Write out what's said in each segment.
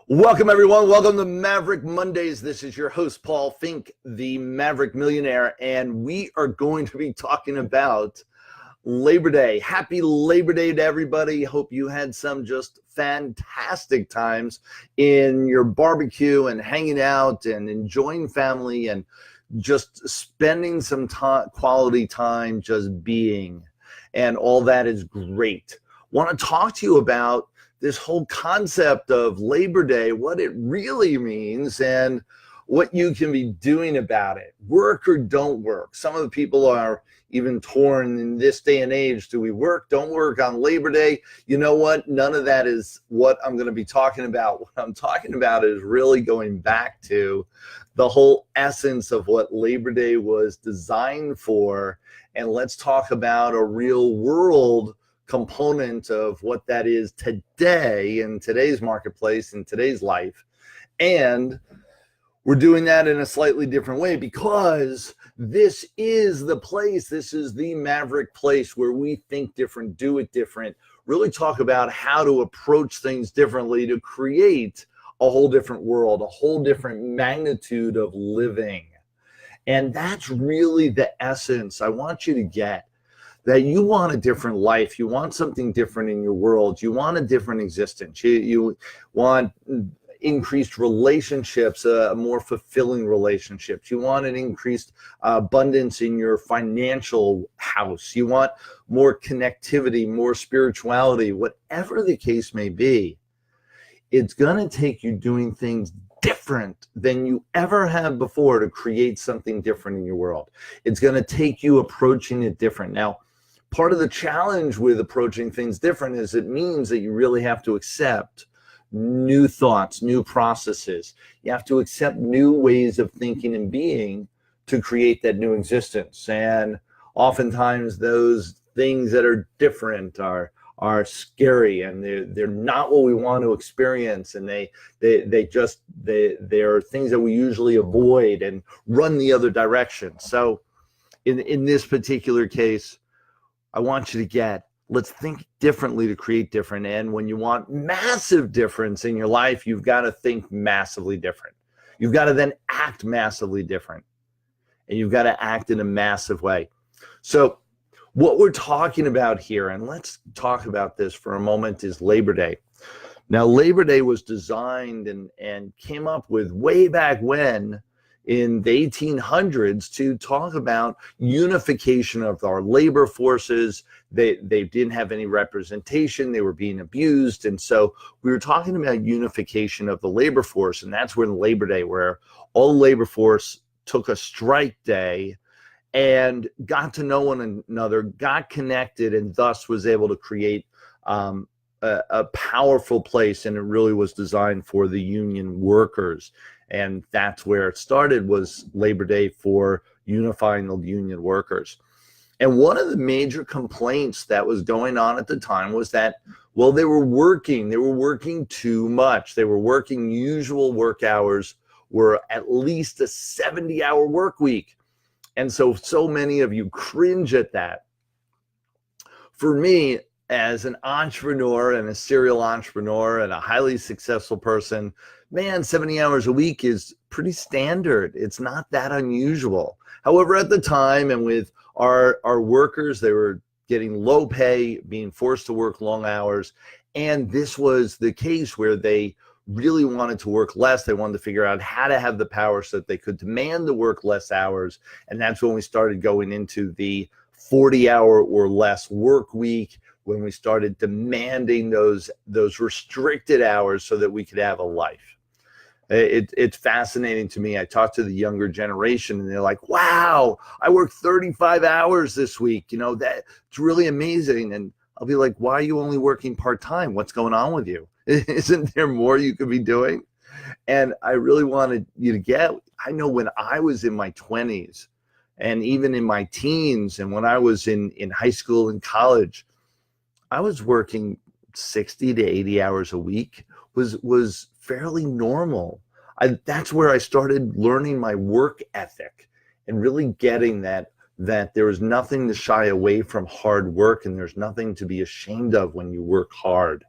Welcome, everyone. Welcome to Maverick Mondays. This is your host, Paul Finck, the Maverick Millionaire, and we are going to be talking about Labor Day. Happy Labor Day to everybody. Hope you had some just fantastic times in your barbecue and hanging out and enjoying family and just spending some quality time just being. And all that is great. Want to talk to you about this whole concept of Labor Day, what it really means, and what you can be doing about it. Work or don't work. Some of the people are even torn in this day and age. Do we work, don't work on Labor Day? You know what? None of that is what I'm going to be talking about. What I'm talking about is really going back to the whole essence of what Labor Day was designed for. And let's talk about a real world component of what that is today in today's marketplace, in today's life. And we're doing that in a slightly different way because this is the place, this is the Maverick place where we think different, do it different, really talk about how to approach things differently to create a whole different world, a whole different magnitude of living. And that's really the essence I want you to get. That you want a different life, you want something different in your world, you want a different existence, you want increased relationships, more fulfilling relationships, you want an increased abundance in your financial house, you want more connectivity, more spirituality, whatever the case may be. It's going to take you doing things different than you ever have before to create something different in your world. It's going to take you approaching it different. Now, part of the challenge with approaching things different is it means that you really have to accept new thoughts, new processes. You have to accept new ways of thinking and being to create that new existence. And oftentimes those things that are different are scary, and they're not what we want to experience, and they are things that we usually avoid and run the other direction. So in this particular case, I want you to let's think differently to create different. And when you want massive difference in your life, you've got to think massively different. You've got to then act massively different. And you've got to act in a massive way. So what we're talking about here, and let's talk about this for a moment, is Labor Day. Now, Labor Day was designed and came up with way back when, in the 1800s, to talk about unification of our labor forces. They didn't have any representation. They were being abused. And so we were talking about unification of the labor force. And that's when Labor Day, where all labor force took a strike day and got to know one another, got connected, and thus was able to create a powerful place. And it really was designed for the union workers. And that's where it started, was Labor Day for unifying the union workers. And one of the major complaints that was going on at the time was that, well, they were working too much. They were working, usual work hours were at least a 70-hour work week. And so many of you cringe at that. For me, as an entrepreneur and a serial entrepreneur and a highly successful person, man, 70 hours a week is pretty standard. It's not that unusual. However, at the time, and with our workers, they were getting low pay, being forced to work long hours. And this was the case where they really wanted to work less. They wanted to figure out how to have the power so that they could demand to work less hours. And that's when we started going into the 40-hour or less work week, when we started demanding those restricted hours so that we could have a life. It's fascinating to me. I talk to the younger generation and they're like, wow, I worked 35 hours this week. That's really amazing. And I'll be like, why are you only working part-time? What's going on with you? Isn't there more you could be doing? And I really wanted you to I know when I was in my 20s and even in my teens, and when I was in high school and college, I was working 60 to 80 hours a week, was fairly normal. That's where I started learning my work ethic and really getting that there is nothing to shy away from hard work, and there's nothing to be ashamed of when you work hard.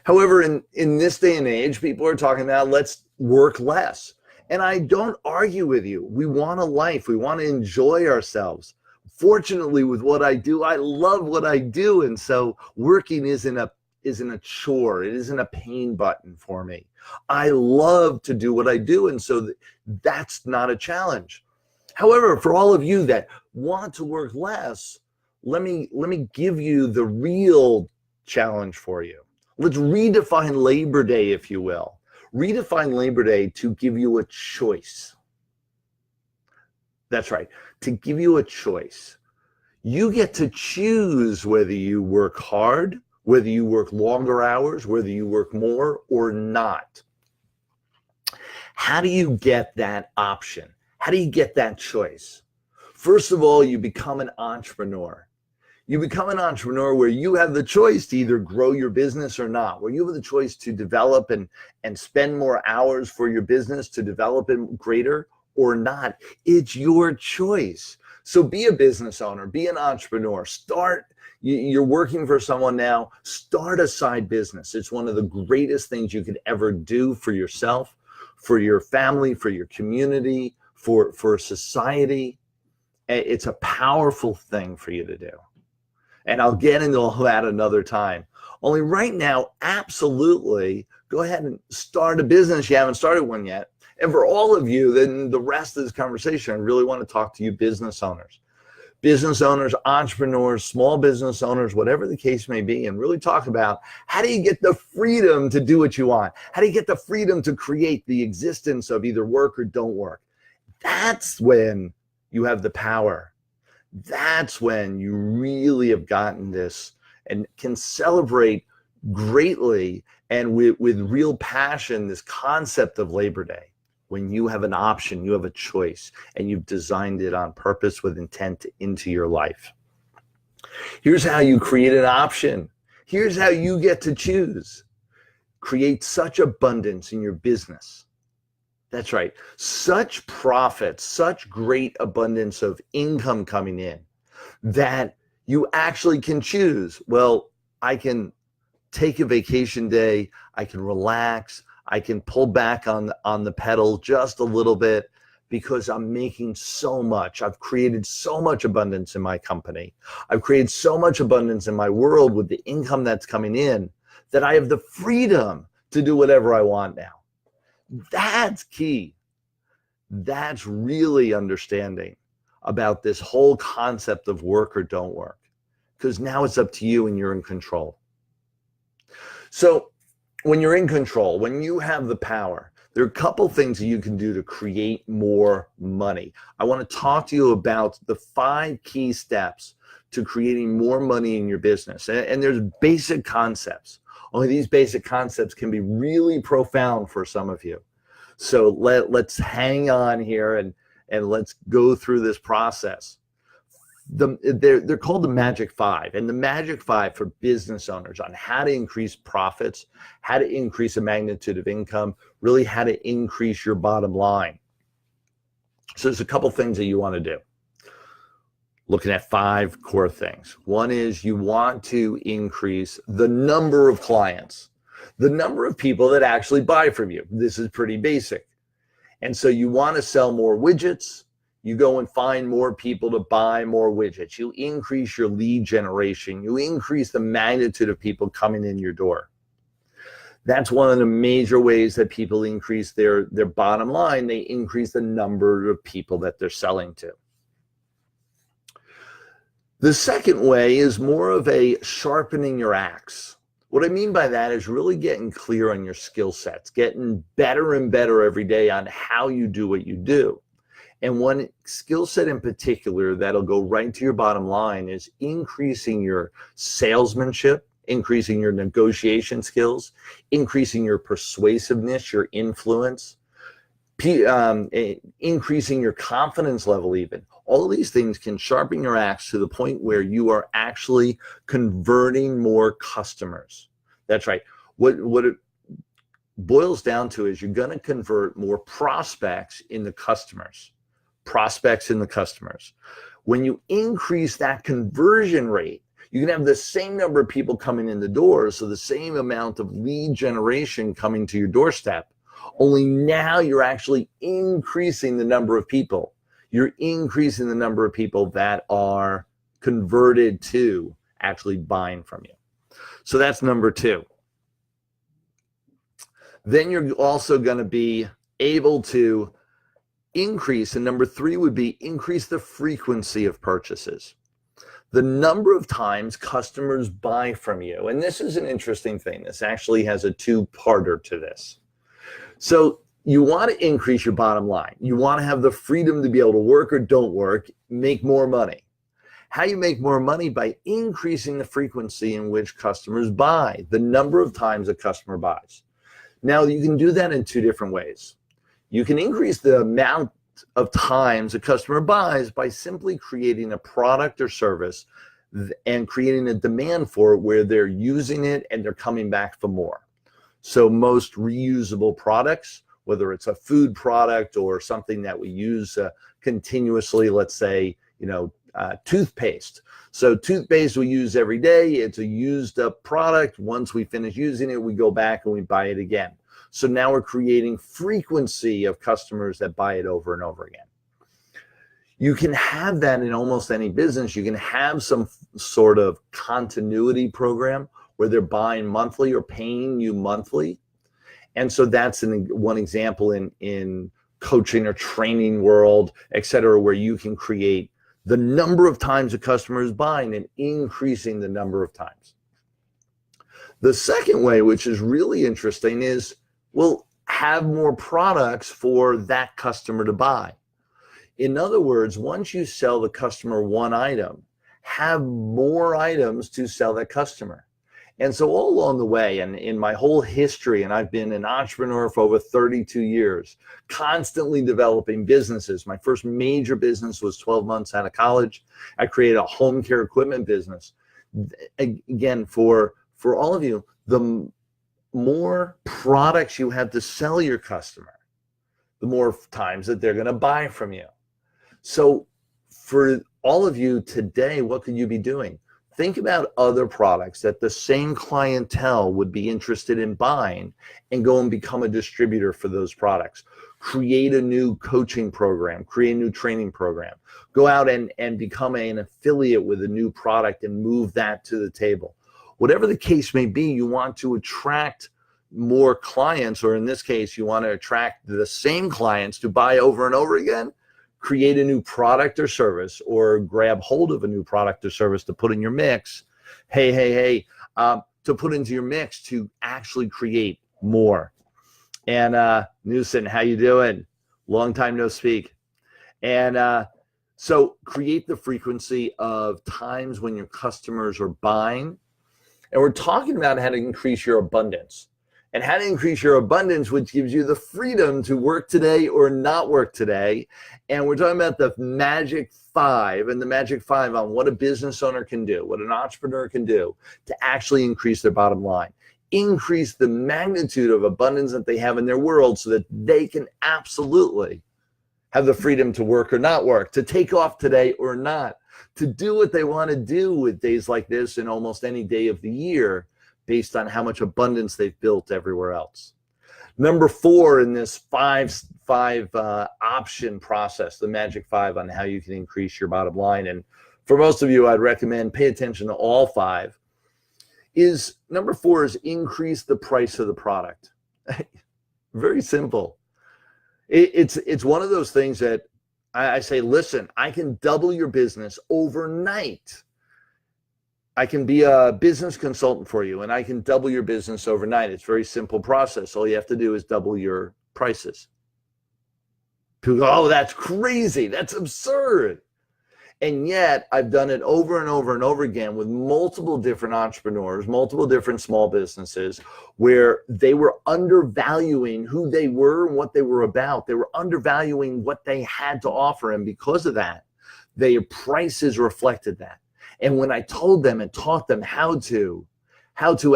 However, in this day and age, people are talking about let's work less. And I don't argue with you. We want a life. We want to enjoy ourselves. Fortunately, with what I do, I love what I do. And so working isn't a chore. It isn't a pain button for me. I love to do what I do. And so that's not a challenge. However, for all of you that want to work less, let me give you the real challenge for you. Let's redefine Labor Day, if you will. Redefine Labor Day to give you a choice. That's right, to give you a choice. You get to choose whether you work hard, whether you work longer hours, whether you work more or not. How do you get that option? How do you get that choice? First of all, you become an entrepreneur. You become an entrepreneur where you have the choice to either grow your business or not, where you have the choice to develop and spend more hours for your business to develop it greater or not. It's your choice. So be a business owner, be an entrepreneur, you're working for someone now, start a side business. It's one of the greatest things you could ever do for yourself, for your family, for your community, for society. It's a powerful thing for you to do. And I'll get into all that another time. Only right now, absolutely, go ahead and start a business. You haven't started one yet. And for all of you, then the rest of this conversation, I really want to talk to you business owners, entrepreneurs, small business owners, whatever the case may be, and really talk about how do you get the freedom to do what you want? How do you get the freedom to create the existence of either work or don't work? That's when you have the power. That's when you really have gotten this and can celebrate greatly and with real passion this concept of Labor Day. When you have an option, you have a choice, and you've designed it on purpose with intent into your life. Here's how you create an option. Here's how you get to choose. Create such abundance in your business. That's right. Such profits, such great abundance of income coming in that you actually can choose. Well, I can take a vacation day. I can relax. I can pull back on the pedal just a little bit because I'm making so much. I've created so much abundance in my company. I've created so much abundance in my world with the income that's coming in that I have the freedom to do whatever I want now. That's key. That's really understanding about this whole concept of work or don't work, because now it's up to you and you're in control. So when you're in control, when you have the power, there are a couple things that you can do to create more money. I want to talk to you about the 5 key steps to creating more money in your business. And there's basic concepts. Only these basic concepts can be really profound for some of you. So let's hang on here and let's go through this process. They're called the Magic 5, and the Magic 5 for business owners on how to increase profits, how to increase the magnitude of income, really how to increase your bottom line. So there's a couple things that you want to do. Looking at 5 core things. One is you want to increase the number of clients, the number of people that actually buy from you. This is pretty basic. And so you want to sell more widgets. You go and find more people to buy more widgets. You increase your lead generation. You increase the magnitude of people coming in your door. That's one of the major ways that people increase their bottom line. They increase the number of people that they're selling to. The second way is more of a sharpening your axe. What I mean by that is really getting clear on your skill sets, getting better and better every day on how you do what you do. And one skill set in particular that'll go right to your bottom line is increasing your salesmanship, increasing your negotiation skills, increasing your persuasiveness, your influence, increasing your confidence level even. All of these things can sharpen your axe to the point where you are actually converting more customers. That's right. What it boils down to is you're going to convert more prospects into customers. Prospects in the customers. When you increase that conversion rate, You can have the same number of people coming in the door, so the same amount of lead generation coming to your doorstep, only now you're actually increasing the number of people. You're increasing the number of people that are converted to actually buying from you. So that's number 2. Then you're also going to be able to increase, and number 3 would be increase the frequency of purchases. The number of times customers buy from you. And this is an interesting thing. This actually has a 2-parter to this. So you want to increase your bottom line. You want to have the freedom to be able to work or don't work, make more money. How you make more money? By increasing the frequency in which customers buy, the number of times a customer buys. Now, you can do that in 2 different ways. You can increase the amount of times a customer buys by simply creating a product or service and creating a demand for it where they're using it and they're coming back for more. So most reusable products, whether it's a food product or something that we use continuously, let's say, toothpaste. So toothpaste we use every day. It's a used up product. Once we finish using it, we go back and we buy it again. So now we're creating frequency of customers that buy it over and over again. You can have that in almost any business. You can have some sort of continuity program where they're buying monthly or paying you monthly. And so that's one example in coaching or training world, et cetera, where you can create the number of times a customer is buying and increasing the number of times. The second way, which is really interesting, is have more products for that customer to buy. In other words, once you sell the customer one item, have more items to sell that customer. And so all along the way, and in my whole history, and I've been an entrepreneur for over 32 years, constantly developing businesses. My first major business was 12 months out of college. I created a home care equipment business. Again, for all of you, the more products you have to sell your customer, the more times that they're going to buy from you. So for all of you today, what could you be doing? Think about other products that the same clientele would be interested in buying and go and become a distributor for those products. Create a new coaching program, create a new training program. Go out and become an affiliate with a new product and move that to the table. Whatever the case may be, you want to attract more clients, or in this case, you want to attract the same clients to buy over and over again. Create a new product or service, or grab hold of a new product or service to put in your mix. To put into your mix to actually create more. And Newson, how you doing? Long time no speak. And so create the frequency of times when your customers are buying. And we're talking about how to increase your abundance. And how to increase your abundance, which gives you the freedom to work today or not work today. And we're talking about the magic 5, and the magic 5 on what a business owner can do, what an entrepreneur can do to actually increase their bottom line. Increase the magnitude of abundance that they have in their world so that they can absolutely have the freedom to work or not work, to take off today or not, to do what they want to do with days like this in almost any day of the year, based on how much abundance they've built everywhere else. Number 4 in this five option process, the magic 5 on how you can increase your bottom line. And for most of you, I'd recommend pay attention to all 5. Number 4 is increase the price of the product. Very simple. It's one of those things that I say, listen, I can double your business overnight. I can be a business consultant for you, and I can double your business overnight. It's a very simple process. All you have to do is double your prices. People go, oh, that's crazy. That's absurd. And yet I've done it over and over and over again with multiple different entrepreneurs, multiple different small businesses, where they were undervaluing who they were and what they were about. They were undervaluing what they had to offer. And because of that, their prices reflected that. And when I told them and taught them how to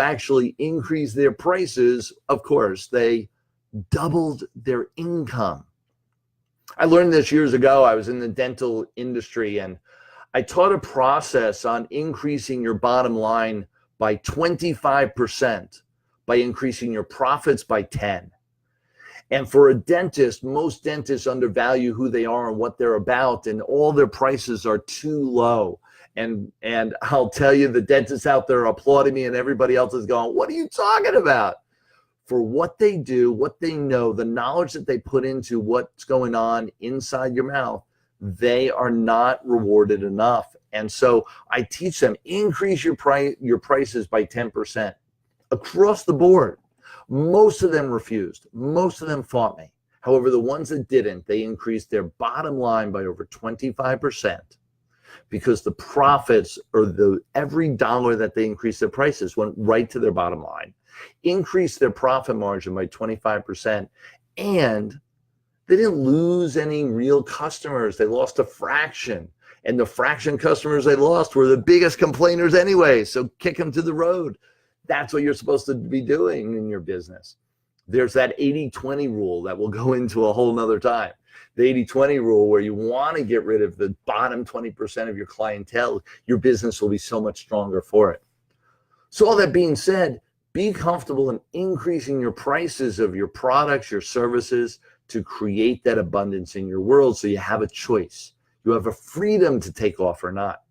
actually increase their prices, of course, they doubled their income. I learned this years ago. I was in the dental industry, and I taught a process on increasing your bottom line by 25% by increasing your profits by 10. And for a dentist, most dentists undervalue who they are and what they're about, and all their prices are too low. And I'll tell you, the dentists out there are applauding me, and everybody else is going, what are you talking about? For what they do, what they know, the knowledge that they put into what's going on inside your mouth, they are not rewarded enough. And so I teach them, increase your prices by 10% across the board. Most of them refused. Most of them fought me. However, the ones that didn't, they increased their bottom line by over 25%, because the profits, or every dollar that they increased their prices, went right to their bottom line, increased their profit margin by 25%, and they didn't lose any real customers. They lost a fraction, and the fraction customers they lost were the biggest complainers anyway, so kick them to the road. That's what you're supposed to be doing in your business. There's that 80-20 rule that we'll go into a whole nother time. The 80-20 rule, where you want to get rid of the bottom 20% of your clientele, your business will be so much stronger for it. So all that being said, be comfortable in increasing your prices of your products, your services, to create that abundance in your world, so you have a choice. You have a freedom to take off or not.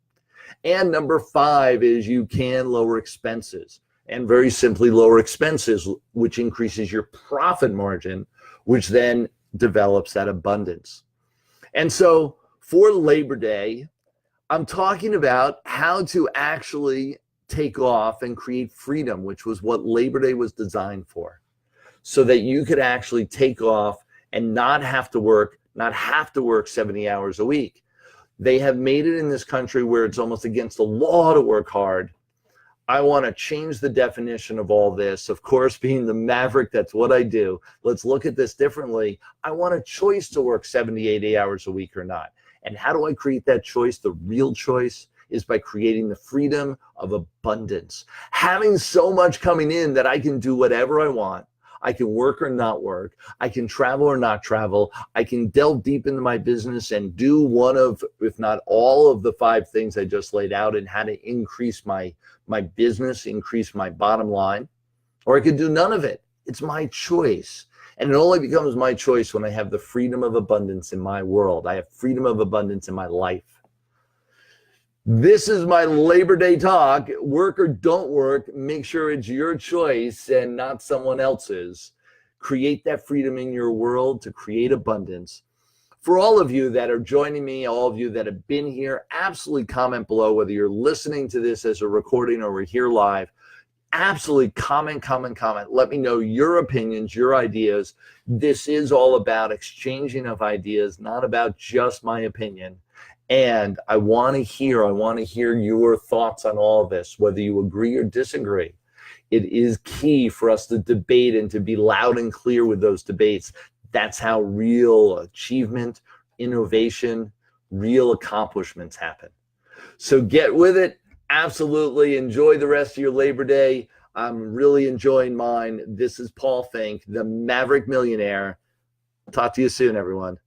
And number 5 is you can lower expenses. And very simply, lower expenses, which increases your profit margin, which then develops that abundance. And so for Labor Day, I'm talking about how to actually take off and create freedom, which was what Labor Day was designed for, so that you could actually take off and not have to work 70 hours a week. They have made it in this country where it's almost against the law to work hard. I want to change the definition of all this. Of course, being the Maverick, that's what I do. Let's look at this differently. I want a choice to work 70, 80 hours a week or not. And how do I create that choice? The real choice is by creating the freedom of abundance. Having so much coming in that I can do whatever I want. I can work or not work. I can travel or not travel. I can delve deep into my business and do one of, if not all of the 5 things I just laid out, and how to increase my business, increase my bottom line. Or I could do none of it. It's my choice. And it only becomes my choice when I have the freedom of abundance in my world. I have freedom of abundance in my life. This is my Labor Day talk. Work or don't work, make sure it's your choice and not someone else's. Create that freedom in your world to create abundance. For all of you that are joining me, all of you that have been here, absolutely comment below, whether you're listening to this as a recording or we're here live. Absolutely comment. Let me know your opinions, your ideas. This is all about exchanging of ideas, not about just my opinion. And I want to hear your thoughts on all of this, whether you agree or disagree. It is key for us to debate and to be loud and clear with those debates. That's how real achievement, innovation, real accomplishments happen. So get with it. Absolutely. Enjoy the rest of your Labor Day. I'm really enjoying mine. This is Paul Finck, the Maverick Millionaire. Talk to you soon, everyone.